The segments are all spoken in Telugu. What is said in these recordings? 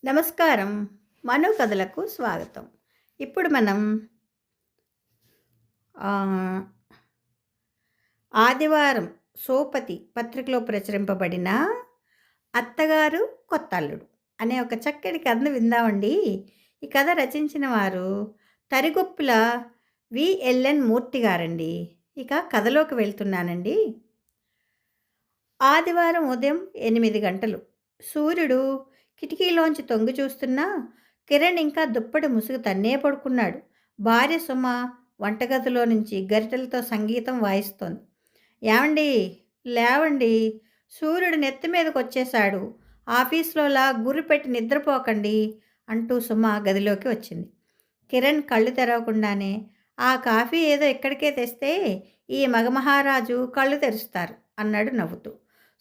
నమస్కారం. మనో కథలకు స్వాగతం. ఇప్పుడు మనం ఆహ్, ఆదివారం సోపతి పత్రికలో ప్రచురింపబడిన 'అత్తగారు కొత్తల్లుడు' అనే ఒక చక్కటి కథను విందామండి. ఈ కథ రచించిన వారు తరిగొప్పుల విఎల్ఎన్ మూర్తి గారండి. ఇక కథలోకి వెళ్తున్నానండి. ఆదివారం ఉదయం 8 గంటలు. సూర్యుడు కిటికీలోంచి తొంగి చూస్తున్నా కిరణ్ ఇంకా దుప్పటి ముసుగు తన్నే పడుకున్నాడు. భార్య సుమ వంటగదిలో నుంచి గరిటెలతో సంగీతం వాయిస్తోంది. ఏమండి, లేవండి, సూర్యుడు నెత్తి మీదకొచ్చేశాడు, ఆఫీస్లోలా గుర్రు పెట్టి నిద్రపోకండి అంటూ సుమ గదిలోకి వచ్చింది. కిరణ్ కళ్ళు తెరవకుండానే ఆ కాఫీ ఏదో ఇక్కడికే తెస్తే ఈ మగమహారాజు కళ్ళు తెరుస్తారు అన్నాడు నవ్వుతూ.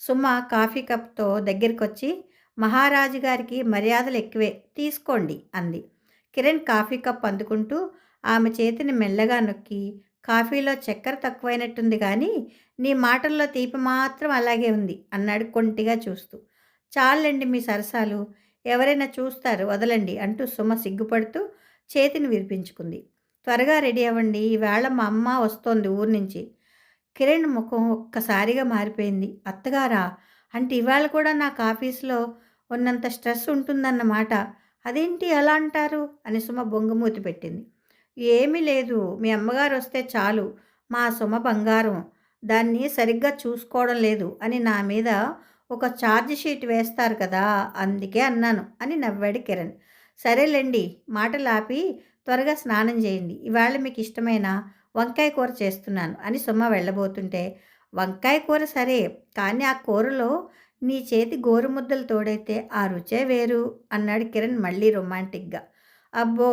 సుమ కాఫీ కప్తో దగ్గరికొచ్చి మహారాజు గారికి మర్యాదలు ఎక్కువే, తీసుకోండి అంది. కిరణ్ కాఫీ కప్ అందుకుంటూ ఆమె చేతిని మెల్లగా నొక్కి, కాఫీలో చక్కెర తక్కువైనట్టుంది కానీ నీ మాటల్లో తీపి మాత్రం అలాగే ఉంది అన్నాడు కొంటిగా చూస్తూ. చాలండి మీ సరసాలు, ఎవరైనా చూస్తారు, వదలండి అంటూ సుమ సిగ్గుపడుతూ చేతిని విరిపించుకుంది. త్వరగా రెడీ అవ్వండి, ఈవేళ మా అమ్మ వస్తోంది ఊరి నుంచి. కిరణ్ ముఖం ఒక్కసారిగా మారిపోయింది. అత్తగారా, అంటే ఇవాళ కూడా నాకు ఆఫీస్లో ఉన్నంత స్ట్రెస్ ఉంటుందన్నమాట. అదేంటి అలా అంటారు అని సుమ బొంగుమూతి పెట్టింది. ఏమీ లేదు, మీ అమ్మగారు వస్తే చాలు, మా సుమ బంగారం, దాన్ని సరిగ్గా చూసుకోవడం లేదు అని నా మీద ఒక ఛార్జ్ షీట్ వేస్తారు కదా, అందుకే అన్నాను అని నవ్వాడు కిరణ్. సరేలేండి, మాటలు ఆపి త్వరగా స్నానం చేయండి, ఇవాళ మీకు ఇష్టమైన వంకాయ కూర చేస్తున్నాను అని సుమ వెళ్ళబోతుంటే, వంకాయ కూర సరే, కానీ ఆ కూరలో నీ చేతి గోరుముద్దలు తోడైతే ఆ రుచే వేరు అన్నాడు కిరణ్ మళ్ళీ రొమాంటిక్గా. అబ్బో,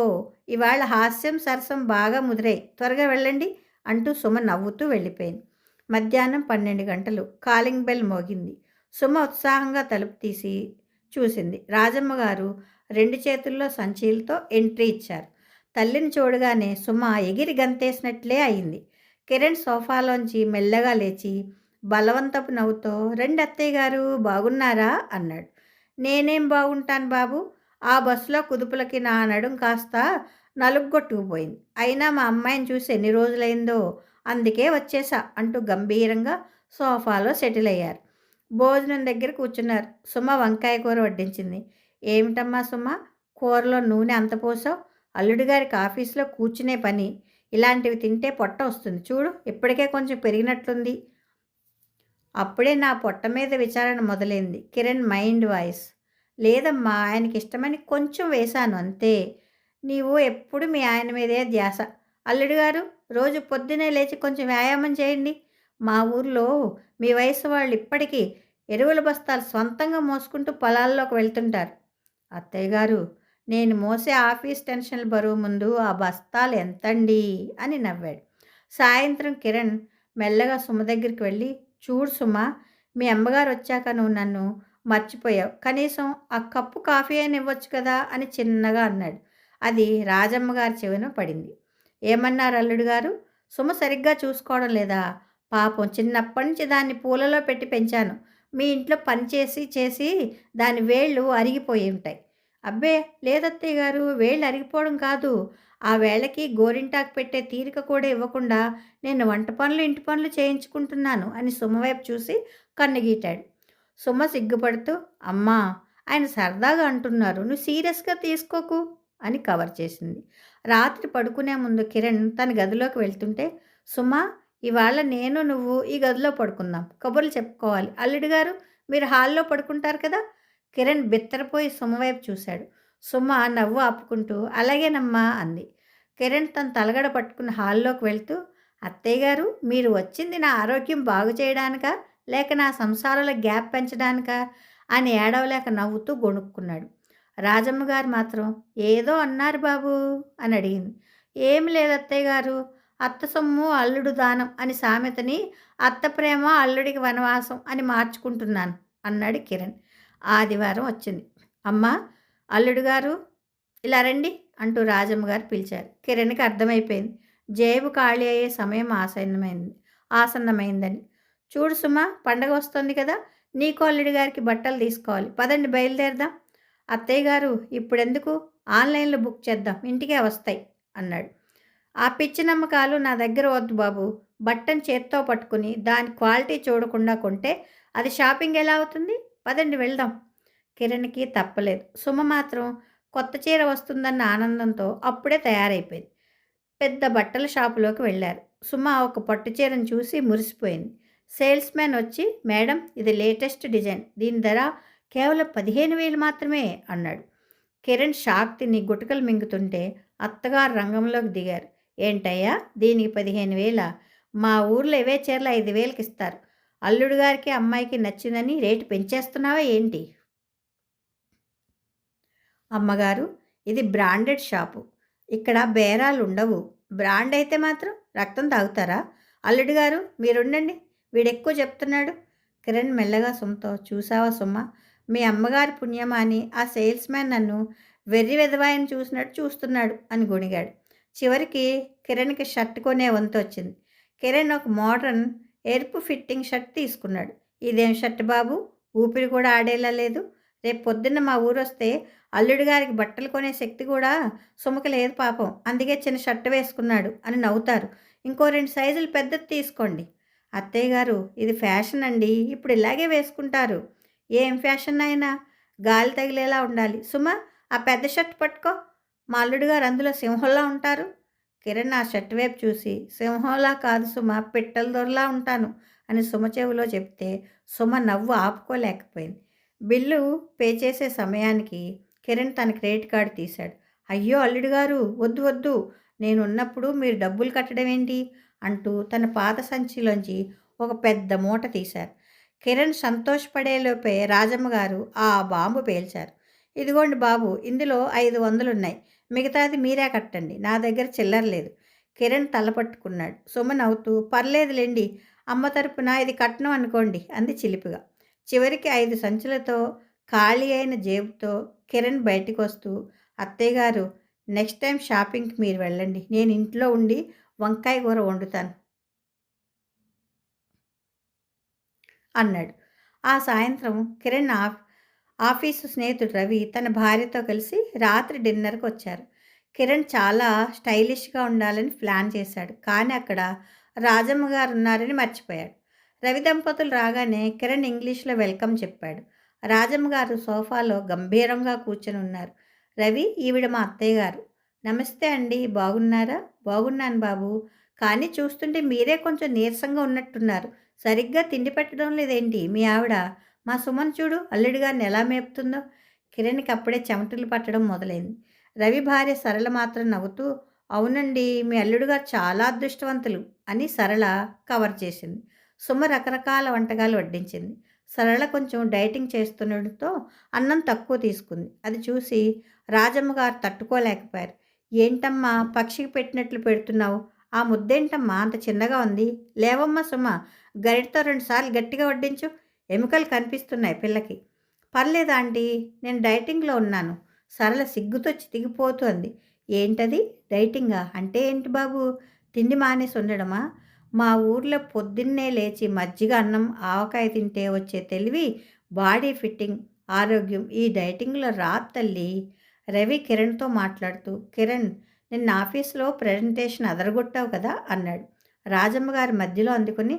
ఇవాళ హాస్యం సరసం బాగా ముదిరాయి, త్వరగా వెళ్ళండి అంటూ సుమ నవ్వుతూ వెళ్ళిపోయింది. మధ్యాహ్నం 12 గంటలు. కాలింగ్ బెల్ మోగింది. సుమ ఉత్సాహంగా తలుపు తీసి చూసింది. రాజమ్మ గారు 2 చేతుల్లో సంచీలతో ఎంట్రీ ఇచ్చారు. తల్లిని చూడగానే సుమ ఎగిరి గంతేసినట్లే అయింది. కిరణ్ సోఫాలోంచి మెల్లగా లేచి బలవంతపు నవ్వుతో, రండి అత్తయ్య గారు, బాగున్నారా అన్నాడు. నేనేం బాగుంటాను బాబు, ఆ బస్సులో కుదుపులకి నా నడుం కాస్త నలుగ్గొట్టుకుపోయింది. అయినా మా అమ్మాయిని చూసి ఎన్ని రోజులైందో, అందుకే వచ్చేసా అంటూ గంభీరంగా సోఫాలో సెటిల్ అయ్యారు. భోజనం దగ్గర కూర్చున్నారు. సుమ వంకాయ కూర వడ్డించింది. ఏమిటమ్మా సుమ, కూరలో నూనె అంత పోసావు, అల్లుడి గారికి ఆఫీస్లో కూర్చునే పని, ఇలాంటివి తింటే పొట్ట వస్తుంది చూడు, ఇప్పటికే కొంచెం పెరిగినట్లుంది. అప్పుడే నా పొట్ట మీద విచారణ మొదలైంది. Kiran mind voice. లేదమ్మా, ఆయనకి ఇష్టమని కొంచెం వేశాను అంతే. నీవు ఎప్పుడు మీ ఆయన మీదే ధ్యాస. అల్లుడు గారు, రోజు పొద్దునే లేచి కొంచెం వ్యాయామం చేయండి. మా ఊర్లో మీ వయసు వాళ్ళు ఇప్పటికీ ఎరువుల బస్తాలు సొంతంగా మోసుకుంటూ పొలాల్లోకి వెళ్తుంటారు. అత్తయ్య గారు, నేను మోసే ఆఫీస్ టెన్షన్ల బరువు ముందు ఆ బస్తాలు ఎంతండి అని నవ్వాడు. సాయంత్రం కిరణ్ మెల్లగా సుమ దగ్గరికి వెళ్ళి, చూడు సుమ, మీ అమ్మగారు వచ్చాక నువ్వు నన్ను మర్చిపోయావు, కనీసం ఆ కప్పు కాఫీ అయినా ఇవ్వచ్చు కదా అని చిన్నగా అన్నాడు. అది రాజమ్మ గారి చెవిన పడింది. ఏమన్నారు అల్లుడు గారు, సుమ సరిగ్గా చూసుకోవడం లేదా? పాపం చిన్నప్పటి నుంచి దాన్ని పూలలో పెట్టి పెంచాను. మీ ఇంట్లో పని చేసి చేసి దాని వేళ్ళు అరిగిపోయి ఉంటాయి. అబ్బే లేదత్తయ్య గారు, వేళ్ళు అరిగిపోవడం కాదు, ఆ వేళకి గోరింటాకు పెట్టే తీరిక కూడా ఇవ్వకుండా నేను వంట పనులు ఇంటి పనులు చేయించుకుంటున్నాను అని సుమ వైపు చూసి కన్నుగీటాడు. సుమ సిగ్గుపడుతూ, అమ్మా, ఆయన సరదాగా అంటున్నారు, నువ్వు సీరియస్గా తీసుకోకు అని కవర్ చేసింది. రాత్రి పడుకునే ముందు కిరణ్ తన గదిలోకి వెళ్తుంటే, సుమ, ఇవాళ నేను నువ్వు ఈ గదిలో పడుకుందాం, కబుర్లు చెప్పుకోవాలి, అల్లుడు గారు మీరు హాల్లో పడుకుంటారు కదా. కిరణ్ బిత్తరపోయి సుమ వైపు చూశాడు. సుమ నవ్వు ఆపుకుంటూ అలాగేనమ్మా అంది. కిరణ్ తన తలగడ పట్టుకుని హాల్లోకి వెళ్తూ, అత్తయ్య గారు, మీరు వచ్చింది నా ఆరోగ్యం బాగు చేయడానికా, లేక నా సంసారంలో గ్యాప్ పెంచడానికా అని ఏడవలేక నవ్వుతూ గొణుక్కున్నాడు. రాజమ్మ గారు మాత్రం, ఏదో అన్నారు బాబు అని అడిగింది. ఏమి లేదు అత్తయ్య గారు, అత్త సొమ్ము అల్లుడు దానం అని సామెతని అత్త ప్రేమ అల్లుడికి వనవాసం అని మార్చుకుంటున్నాను అన్నాడు కిరణ్. ఆదివారం వచ్చింది. అమ్మా, అల్లుడు గారు ఇలా రండి అంటూ రాజమ్మ గారు పిలిచారు. కిరణ్కి అర్థమైపోయింది జేబు ఖాళీ అయ్యే సమయం ఆసన్నమైందని. చూడు సుమా, పండగ వస్తోంది కదా! నీకు అల్లుడి గారికి బట్టలు తీసుకోవాలి. పదండి బయలుదేరదాం. అత్తయ్య గారు ఇప్పుడెందుకు? ఆన్‌లైన్‌లో బుక్ చేద్దాం. ఇంటికే వస్తాయి అన్నాడు. ఆ పిచ్చి నమ్మకాలు నా దగ్గర వద్దు బాబు. బట్టను చేత్తో పట్టుకుని దాని క్వాలిటీ చూడకుండా కొంటే అది షాపింగ్ ఎలా అవుతుంది? పదండి వెళ్దాం. కిరణ్‌కి తప్పలేదు. సుమ మాత్రం కొత్త చీర వస్తుందన్న ఆనందంతో అప్పుడే తయారైపోయింది. పెద్ద బట్టల షాపులోకి వెళ్లారు. సుమ ఒక పట్టు చీరను చూసి మురిసిపోయింది. సేల్స్‌మ్యాన్ వచ్చి, మేడం ఇది లేటెస్ట్ డిజైన్. దీని ధర కేవలం 15,000 మాత్రమే అన్నాడు. కిరణ్ షాక్ తిని గుటకలు మింగుతుంటే అత్తగారు రంగంలోకి దిగారు. ఏంటయ్యా దీనికి 15,000? మా ఊర్లో ఇవే చీరలు 5,000కి ఇస్తారు. అల్లుడు గారికి అమ్మాయికి నచ్చిందని రేటు పెంచేస్తున్నావా ఏంటి? అమ్మగారు, ఇది బ్రాండెడ్ షాపు. ఇక్కడ బేరాలుండవు. బ్రాండ్ అయితే మాత్రం రక్తం తాగుతారా? అల్లుడు గారు మీరుండండి. వీడెక్కువ చెప్తున్నాడు. కిరణ్ మెల్లగా సుమతో, చూసావా సుమ, మీ అమ్మగారి పుణ్యమా అని ఆ సేల్స్‌మ్యాన్ నన్ను వెర్రి వెధవాయని చూసినట్టు చూస్తున్నాడు అని గొణిగాడు. చివరికి కిరణ్‌కి షర్ట్ కొనే వంతొచ్చింది. కిరణ్ ఒక మోడర్న్ ఎరుపు ఫిట్టింగ్ షర్ట్ తీసుకున్నాడు. ఇదేం షర్ట్ బాబు? ఊపిరి కూడా ఆడేలా లేదు. రేపు పొద్దున్న మా ఊరొస్తే అల్లుడు గారికి బట్టలు కొనే శక్తి కూడా సుమకి లేదు పాపం. అందుకే చిన్న షర్ట్ వేసుకున్నాడు అని నవ్వుతారు. ఇంకో 2 సైజులు పెద్దది తీసుకోండి. అత్తయ్య గారు ఇది ఫ్యాషన్ అండి. ఇప్పుడు ఇలాగే వేసుకుంటారు. ఏం ఫ్యాషన్ నాయనా? గాలి తగిలేలా ఉండాలి. సుమ, ఆ పెద్ద షర్ట్ పట్టుకో. మా అల్లుడు గారు అందులో సింహంలా ఉంటారు. కిరణ్ ఆ షర్ట్ వైపు చూసి, సింహంలా కాదు సుమ, పిట్టల దొరలా ఉంటాను అని సుమ చెవిలో చెప్తే సుమ నవ్వు ఆపుకోలేకపోయింది. బిల్లు పే చేసే సమయానికి కిరణ్ తన క్రెడిట్ కార్డు తీశాడు. అయ్యో అల్లుడు గారు, వద్దు వద్దు, నేనున్నప్పుడు మీరు డబ్బులు కట్టడం ఏంటి అంటూ తన పాత సంచిలోంచి ఒక పెద్ద మూట తీశారు. కిరణ్ సంతోషపడేలోపే రాజమ్మ గారు ఆ బాంబు పేల్చారు. ఇదిగోండి బాబు, ఇందులో 500 ఉన్నాయి. మిగతాది మీరే కట్టండి. నా దగ్గర చిల్లర లేదు. కిరణ్ తల పట్టుకున్నాడు. సుమ నవ్వుతూ, పర్లేదులేండి, అమ్మ తరపున ఇది కట్నం అనుకోండి అంది చిలిపిగా. చివరికి 5 సంచులతో ఖాళీ అయిన జేబుతో కిరణ్ బయటికొస్తూ, అత్తయ్య గారు, నెక్స్ట్ టైం షాపింగ్‌కి మీరు వెళ్ళండి. నేను ఇంట్లో ఉండి వంకాయ కూర వండుతాను అన్నాడు. ఆ సాయంత్రం కిరణ్ ఆఫీసు స్నేహితుడు రవి తన భార్యతో కలిసి రాత్రి డిన్నర్‌కొచ్చారు. కిరణ్ చాలా స్టైలిష్‌గా ఉండాలని ప్లాన్ చేశాడు. కానీ అక్కడ రాజమ్మ గారు ఉన్నారని మర్చిపోయాడు. రవి దంపతులు రాగానే కిరణ్ ఇంగ్లీష్‌లో వెల్కమ్ చెప్పాడు. రాజమ్మ గారు సోఫాలో గంభీరంగా కూర్చొని ఉన్నారు. రవి, ఈవిడ మా అత్తయ్య గారు. నమస్తే అండి, బాగున్నారా? బాగున్నాను బాబు. కానీ చూస్తుంటే మీరే కొంచెం నీరసంగా ఉన్నట్టున్నారు. సరిగ్గా తిండి పెట్టడం లేదేంటి మీ ఆవిడ? మా సుమన్ చూడు అల్లుడి గారిని ఎలా మేపుతుందో. కిరణ్‌కి అప్పుడే చెమటలు పట్టడం మొదలైంది. రవి భార్య సరళ మాత్రం నవ్వుతూ, అవునండి, మీ అల్లుడు గారు చాలా అదృష్టవంతులు అని సరళ కవర్ చేసింది. సుమ రకరకాల వంటకాలు వడ్డించింది. సరళ కొంచెం డైటింగ్ చేస్తుండడంతో అన్నం తక్కువ తీసుకుంది. అది చూసి రాజమ్మ గారు తట్టుకోలేకపోయారు. ఏంటమ్మా పక్షికి పెట్టినట్లు పెడుతున్నావు? ఆ ముద్దేంటమ్మా అంత చిన్నగా ఉంది? లేవమ్మా సుమ, గరిటతో 2 సార్లు గట్టిగా వడ్డించు. ఎముకలు కనిపిస్తున్నాయి పిల్లకి. పర్లేదు ఆంటీ, నేను డైటింగ్‌లో ఉన్నాను. సరళ సిగ్గుతోచి దిగిపోతూ అంది. ఏంటది డైటింగా? అంటే ఏంటి బాబు? తిండి మానేసి ఉండడమా? మా ఊర్లో పొద్దున్నే లేచి మజ్జిగ అన్నం ఆవకాయ తింటే వచ్చే తెలివి, బాడీ ఫిట్టింగ్, ఆరోగ్యం ఈ డైటింగ్‌లో రాదు తల్లి. రవి కిరణ్‌తో మాట్లాడుతూ, కిరణ్, నిన్న ఆఫీస్‌లో ప్రెజెంటేషన్ అదరగొట్టావు కదా అన్నాడు. రాజమ్మ గారు మధ్యలో అందుకుని,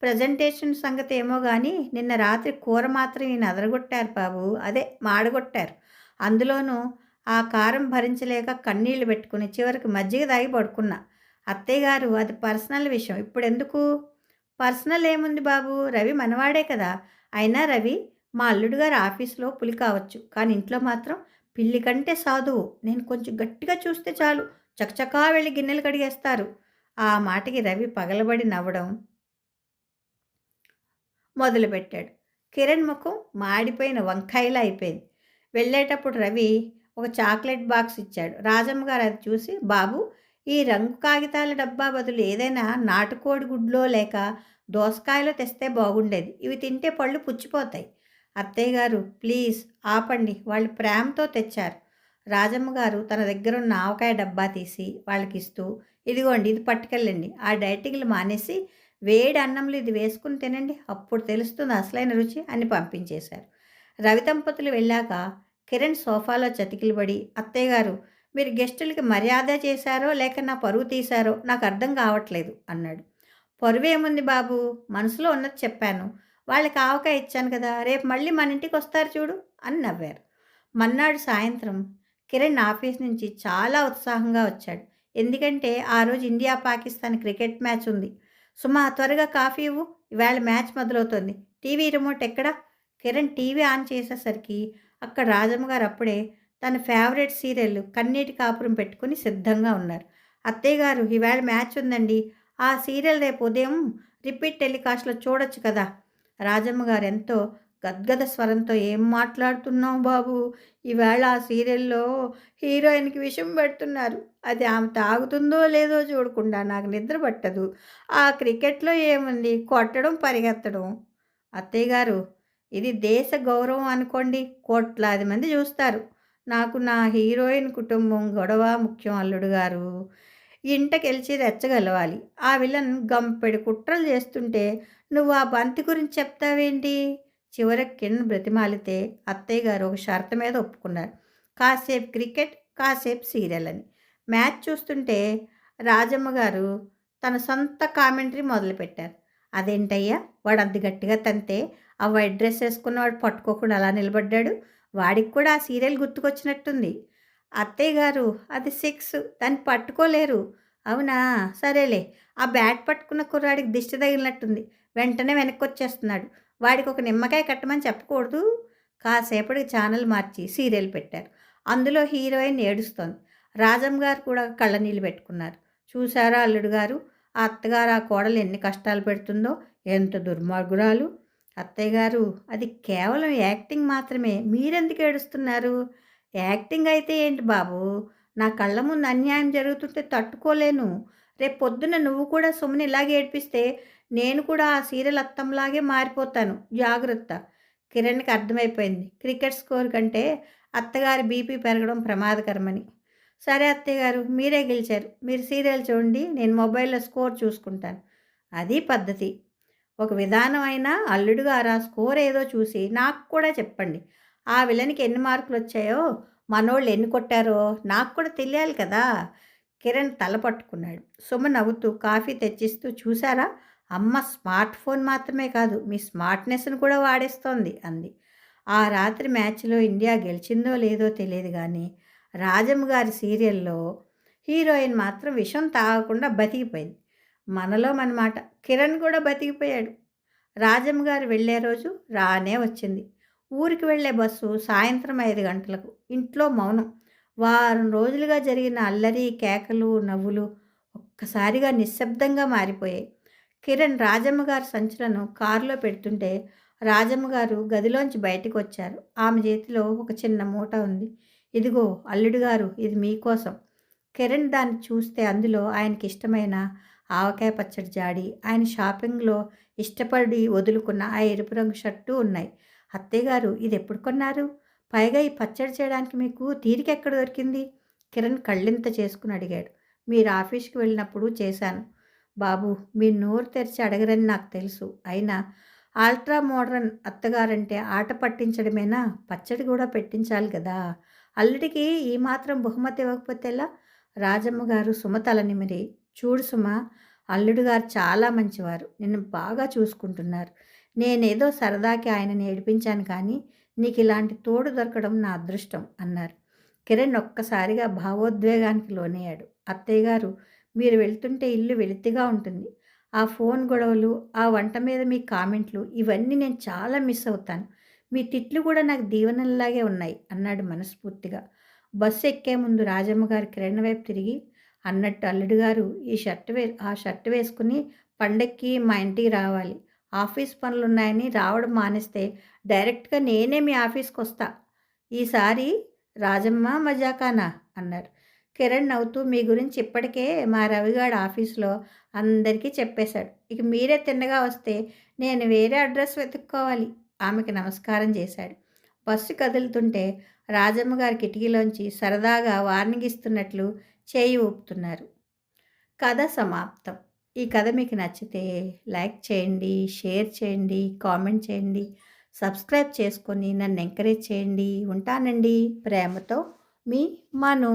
ప్రెజెంటేషన్ సంగతి ఏమో గానీ నిన్న రాత్రి కూర మాత్రం ఈయన అదరగొట్టారు బాబు. అదే మాడగొట్టారు. అందులోనూ ఆ కారం భరించలేక కన్నీళ్లు పెట్టుకుని చివరికి మజ్జిగ తాగి పడుకున్నా. అత్తయ్య గారు, అది పర్సనల్ విషయం. ఇప్పుడెందుకు? పర్సనల్ ఏముంది బాబు, రవి మనవాడే కదా! అయినా రవి మా అల్లుడు గారి ఆఫీస్‌లో పులి కావచ్చు. కానీ ఇంట్లో మాత్రం పిల్లి కంటే సాధువు. నేను కొంచెం గట్టిగా చూస్తే చాలు చకచకా వెళ్లి గిన్నెలు కడిగేస్తారు. ఆ మాటకి రవి పగలబడి నవ్వడం మొదలుపెట్టాడు. కిరణ్ ముఖం మాడిపోయిన వంకాయలా అయిపోయింది. వెళ్ళేటప్పుడు రవి ఒక చాక్లెట్ బాక్స్ ఇచ్చాడు. రాజమ్మ గారు అది చూసి, బాబు, ఈ రంగు కాగితాల డబ్బా బదులు ఏదైనా నాటుకోడి గుడ్లో లేక దోసకాయలో తెస్తే బాగుండేది. ఇవి తింటే పళ్ళు పుచ్చిపోతాయి. అత్తయ్య గారు ప్లీజ్ ఆపండి, వాళ్ళు ప్రేమతో తెచ్చారు. రాజమ్మ గారు తన దగ్గరున్న ఆవకాయ డబ్బా తీసి వాళ్ళకిస్తూ, ఇదిగోండి ఇది పట్టుకెళ్ళండి. ఆ డైటింగ్లు మానేసి వేడి అన్నంలో ఇది వేసుకుని తినండి. అప్పుడు తెలుస్తుంది అసలైన రుచి అని పంపించేశారు. రవి దంపతులు వెళ్ళాక కిరణ్ సోఫాలో చతికిలబడి, "అత్తయ్య గారు, మీరు గెస్టులకి మర్యాద చేశారో లేక నా పరువు తీశారో నాకు అర్థం కావట్లేదు" అన్నాడు. "పరువేముంది బాబు, మనసులో ఉన్నది చెప్పాను. వాళ్ళకి ఆవకాయ ఇచ్చాను కదా! రేపు మళ్ళీ మన ఇంటికొస్తారు చూడు" అని నవ్వారు. మర్నాడు సాయంత్రం కిరణ్ ఆఫీస్ నుంచి చాలా ఉత్సాహంగా వచ్చాడు. ఎందుకంటే ఆ రోజు ఇండియా పాకిస్తాన్ క్రికెట్ మ్యాచ్ ఉంది. "సుమా, త్వరగా కాఫీ ఇవ్వు, ఇవాళ మ్యాచ్ మొదలవుతోంది. టీవీ రిమోట్ ఎక్కడ?" కిరణ్ టీవీ ఆన్ చేసేసరికి అక్కడ రాజమ్మ గారు అప్పుడే తన ఫేవరెట్ సీరియల్ కన్నీటి కాపురం పెట్టుకుని సిద్ధంగా ఉన్నారు. "అత్తయ్య గారు, ఇవాళ మ్యాచ్ ఉందండి. ఆ సీరియల్ రేపు ఉదయం రిపీట్ టెలికాస్ట్‌లో చూడొచ్చు కదా!" రాజమ్మ గారు ఎంతో గద్గద స్వరంతో, "ఏం మాట్లాడుతున్నావు బాబు? ఈవేళ ఆ సీరియల్‌లో హీరోయిన్‌కి విషం పెడుతున్నారు. అది ఆమె తాగుతుందో లేదో చూడకుండా నాకు నిద్ర పట్టదు. ఆ క్రికెట్‌లో ఏముంది, కొట్టడం, పరిగెత్తడం." "అత్తయ్య గారు, ఇది దేశ గౌరవం అనుకోండి. కోట్లాది మంది చూస్తారు. నాకు నా హీరోయిన్ కుటుంబం గొడవ ముఖ్యం అల్లుడు గారు. ఇంటకెలిచి రెచ్చగలవాలి. ఆ విలన్ గంపెడు కుట్రలు చేస్తుంటే నువ్వు ఆ బంతి గురించి చెప్తావేంటి?" చివరికి కిరణ్ బ్రతిమాలితే అత్తయ్య గారు ఒక షరతు మీద ఒప్పుకున్నారు. కాసేపు క్రికెట్, కాసేపు సీరియల్ అని. మ్యాచ్ చూస్తుంటే రాజమ్మ గారు తన సొంత కామెంటరీ మొదలుపెట్టారు. "అదేంటయ్యా, వాడు అంత గట్టిగా తంతే ఆ వైట్ డ్రెస్ వేసుకున్నవాడు పట్టుకోకుండా అలా నిలబడ్డాడు. వాడికి కూడా ఆ సీరియల్ గుర్తుకొచ్చినట్టుంది." "అత్తయ్య గారు, అది 6, దాన్ని పట్టుకోలేరు." "అవునా, సరేలే. ఆ బ్యాట్ పట్టుకున్న కుర్రాడికి దిష్టి తగిలినట్టుంది. వెంటనే వెనక్కొచ్చేస్తున్నాడు. వాడికి ఒక నిమ్మకాయ కట్టమని చెప్పకూడదు." కాసేపటికి ఛానల్ మార్చి సీరియల్ పెట్టారు. అందులో హీరోయిన్ ఏడుస్తోంది. రాజమ్మ గారు కూడా కళ్ళనీళ్ళు పెట్టుకున్నారు. "చూసారా అల్లుడు గారు, ఆ అత్తగారు ఆ కోడలు ఎన్ని కష్టాలు పెడుతుందో, ఎంత దుర్మార్గురాలు." "అత్తయ్య గారు, అది కేవలం యాక్టింగ్ మాత్రమే. మీరెందుకు ఏడుస్తున్నారు?" "యాక్టింగ్ అయితే ఏంటి బాబు, నా కళ్ళ ముందు అన్యాయం జరుగుతుంటే తట్టుకోలేను. రేపు పొద్దున్న నువ్వు కూడా సుమని ఇలాగే ఏడిపిస్తే నేను కూడా ఆ సీరియల్ అత్తంలాగే మారిపోతాను. జాగ్రత్త." కిరణ్‌కి అర్థమైపోయింది క్రికెట్ స్కోర్ కంటే అత్తగారి బీపీ పెరగడం ప్రమాదకరమని. "సరే అత్తయ్య గారు, మీరే గెలిచారు. మీరు సీరియల్ చూడండి. నేను మొబైల్‌లో స్కోర్ చూసుకుంటాను." అది పద్ధతి. ఒక విధానం అయినా అల్లుడు గారు ఆ స్కోర్ ఏదో చూసి నాకు కూడా చెప్పండి. ఆ విలన్‌కి ఎన్ని మార్కులొచ్చాయో, మనోళ్ళు ఎన్ని కొట్టారో నాకు కూడా తెలియాలి కదా! కిరణ్ తల పట్టుకున్నాడు. సుమ నవ్వుతూ కాఫీ తెచ్చిస్తూ, "చూసారా, అమ్మ స్మార్ట్ ఫోన్ మాత్రమే కాదు, మీ స్మార్ట్‌నెస్‌ని కూడా వాడేస్తోంది" అంది. ఆ రాత్రి మ్యాచ్‌లో ఇండియా గెలిచిందో లేదో తెలీదు గానీ, రాజమ్మ గారి సీరియల్‌లో హీరోయిన్ మాత్రం విషం తాగకుండా బతికిపోయింది. మనలో మన మాట. కిరణ్ కూడా బతికిపోయాడు. రాజమ్మ గారు వెళ్ళే రోజు రానే వచ్చింది. ఊరికి వెళ్ళే బస్సు సాయంత్రం 5 గంటలకు. ఇంట్లో మౌనం. వారం రోజులుగా జరిగిన అల్లరి, కేకలు, నవ్వులు ఒక్కసారిగా నిశ్శబ్దంగా మారిపోయాయి. కిరణ్ రాజమ్మ గారి సంచులను కారులో పెడుతుంటే రాజమ్మ గారు గదిలోంచి బయటికొచ్చారు. ఆమె చేతిలో ఒక చిన్న మూట ఉంది. "ఇదిగో అల్లుడు గారు, ఇది మీకోసం." కిరణ్ దాన్ని చూస్తే అందులో ఆయనకిష్టమైన ఆవకాయ పచ్చడి జాడి, ఆయన షాపింగ్‌లో ఇష్టపడి వదులుకున్న ఆ ఎరుపు రంగు షర్టు ఉన్నాయి. "అత్తయ్య గారు, ఇదెప్పుడు కొన్నారు? పైగా ఈ పచ్చడి చేయడానికి మీకు తీరికెక్కడ దొరికింది?" కిరణ్ కళ్ళింత చేసుకుని అడిగాడు. "మీరు ఆఫీస్‌కి వెళ్ళినప్పుడు చేశాను." "బాబు, మీరు నోరు తెరిచి అడగరని నాకు తెలుసు. అయినా అల్ట్రా మోడ్రన్ అత్తగారంటే ఆట పట్టించడమేనా? పచ్చడి కూడా పెట్టించాలి కదా! అల్లుడికి ఈ మాత్రం బహుమతి ఇవ్వకపోతే ఎలా?" రాజమ్మ గారు సుమ తల నిమిరి, "చూడు సుమ, అల్లుడు గారు చాలా మంచివారు. నిన్ను బాగా చూసుకుంటున్నారు. నేనేదో సరదాకి ఆయనని ఏడిపించాను కానీ, నీకిలాంటి తోడు దొరకడం నా అదృష్టం" అన్నారు. కిరణ్ ఒక్కసారిగా భావోద్వేగానికి లోనయ్యాడు. "అత్తయ్య గారు, మీరు వెళ్తుంటే ఇల్లు వెలితిగా ఉంటుంది. ఆ ఫోన్ గొడవలు, ఆ వంట మీద మీ కామెంట్లు, ఇవన్నీ నేను చాలా మిస్ అవుతాను. మీ తిట్లు కూడా నాకు దీవెనల్లాగే ఉన్నాయి" అన్నాడు మనస్ఫూర్తిగా. బస్సు ఎక్కే ముందు రాజమ్మ గారు కిరణ్ వైపు తిరిగి, "అన్నట్టు అల్లుడు గారు, ఆ షర్ట్ వేసుకుని పండక్కి మా ఇంటికి రావాలి. ఆఫీస్ పనులున్నాయని రావడం మానేస్తే డైరెక్ట్‌గా నేనే మీ ఆఫీస్‌కొస్తా. ఈసారి రాజమ్మ మజాకానా?" అన్నారు. కిరణ్ నవ్వుతూ, "మీ గురించి ఇప్పటికే మా రవిగాడు ఆఫీస్‌లో అందరికీ చెప్పేశాడు. ఇక మీరే తిన్నగా వస్తే నేను వేరే అడ్రస్ వెతుక్కోవాలి." ఆమెకి నమస్కారం చేశాడు. బస్సు కదులుతుంటే రాజమ్మ గారి కిటికీలోంచి సరదాగా వార్నింగ్ ఇస్తున్నట్లు చేయి ఊపుతున్నారు. కథ సమాప్తం. ఈ కథ మీకు నచ్చితే లైక్ చేయండి, షేర్ చేయండి, కామెంట్ చేయండి, సబ్స్క్రైబ్ చేసుకొని నన్ను ఎంకరేజ్ చేయండి. ఉంటానండి. ప్రేమతో మీ మను.